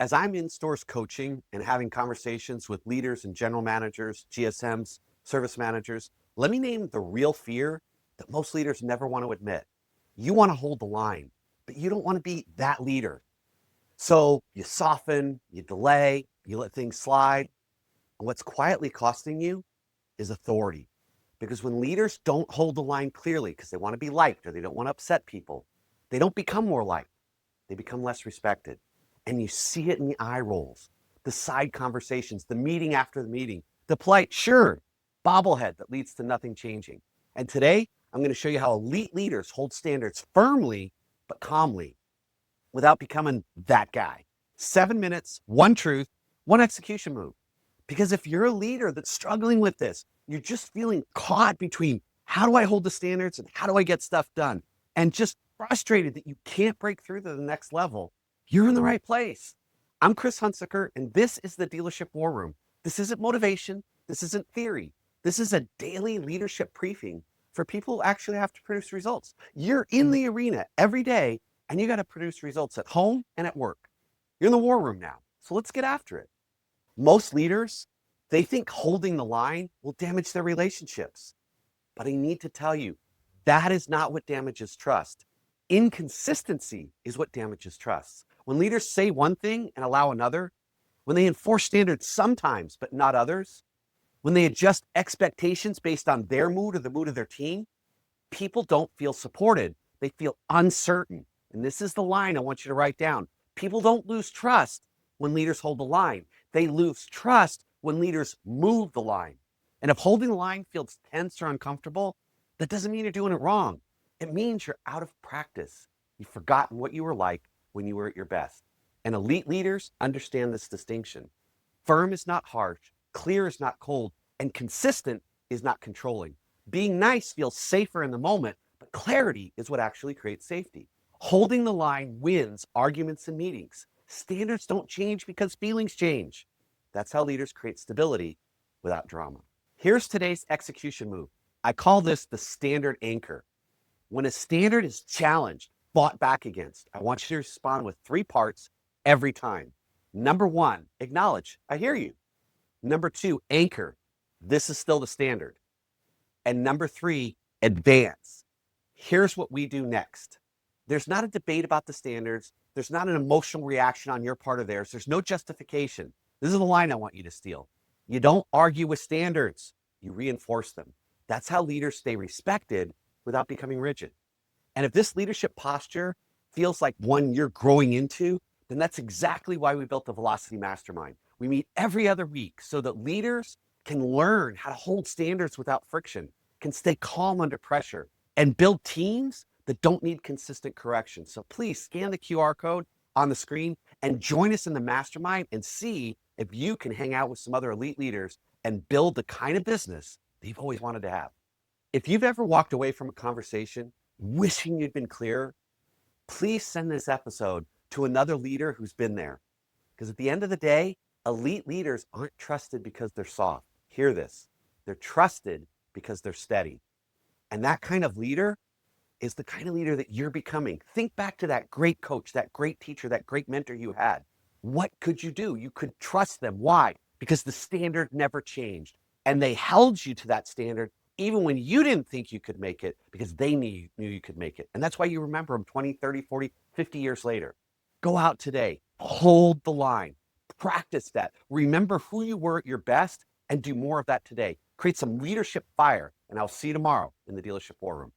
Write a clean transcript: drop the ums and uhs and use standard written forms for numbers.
As I'm in stores coaching and having conversations with leaders and general managers, GSMs, service managers, let me name the real fear that most leaders never want to admit. You want to hold the line, but you don't want to be that leader. So you soften, you delay, you let things slide. And what's quietly costing you is authority. Because when leaders don't hold the line clearly because they want to be liked or they don't want to upset people, they don't become more liked. They become less respected. And you see it in the eye rolls, the side conversations, the meeting after the meeting, the polite, sure, bobblehead that leads to nothing changing. And today, I'm going to show you how elite leaders hold standards firmly but calmly without becoming that guy. 7 minutes, one truth, one execution move. Because if you're a leader that's struggling with this, you're just feeling caught between how do I hold the standards and how do I get stuff done? And just frustrated that you can't break through to the next level, you're in the right place. I'm Chris Hunsicker, and this is the Dealership War Room. This isn't motivation. This isn't theory. This is a daily leadership briefing for people who actually have to produce results. You're in the arena every day, and you got to produce results at home and at work. You're in the war room now, so let's get after it. Most leaders, they think holding the line will damage their relationships. But I need to tell you, that is not what damages trust. Inconsistency is what damages trust. When leaders say one thing and allow another, when they enforce standards sometimes but not others, when they adjust expectations based on their mood or the mood of their team, people don't feel supported. They feel uncertain. And this is the line I want you to write down. People don't lose trust when leaders hold the line. They lose trust when leaders move the line. And if holding the line feels tense or uncomfortable, that doesn't mean you're doing it wrong. It means you're out of practice. You've forgotten what you were like when you were at your best. And elite leaders understand this distinction. Firm is not harsh, clear is not cold, and consistent is not controlling. Being nice feels safer in the moment, but clarity is what actually creates safety. Holding the line wins arguments and meetings. Standards don't change because feelings change. That's how leaders create stability without drama. Here's today's execution move. I call this the standard anchor. When a standard is challenged, fought back against, I want you to respond with 3 parts every time. Number 1, acknowledge, I hear you. Number 2, anchor, this is still the standard. And number 3, advance. Here's what we do next. There's not a debate about the standards. There's not an emotional reaction on your part or theirs. There's no justification. This is the line I want you to steal. You don't argue with standards. You reinforce them. That's how leaders stay respected without becoming rigid. And if this leadership posture feels like one you're growing into, then that's exactly why we built the Velocity Mastermind. We meet every other week so that leaders can learn how to hold standards without friction, can stay calm under pressure, and build teams that don't need consistent correction. So please scan the QR code on the screen and join us in the mastermind and see if you can hang out with some other elite leaders and build the kind of business that you've always wanted to have. If you've ever walked away from a conversation wishing you'd been clearer, please send this episode to another leader who's been there. Because at the end of the day, elite leaders aren't trusted because they're soft. Hear this. They're trusted because they're steady. And that kind of leader is the kind of leader that you're becoming. Think back to that great coach, that great teacher, that great mentor you had. What could you do? You could trust them. Why? Because the standard never changed. And they held you to that standard even when you didn't think you could make it because they knew you could make it. And that's why you remember them 20, 30, 40, 50 years later. Go out today, hold the line, practice that. Remember who you were at your best and do more of that today. Create some leadership fire. And I'll see you tomorrow in the Dealership War Room.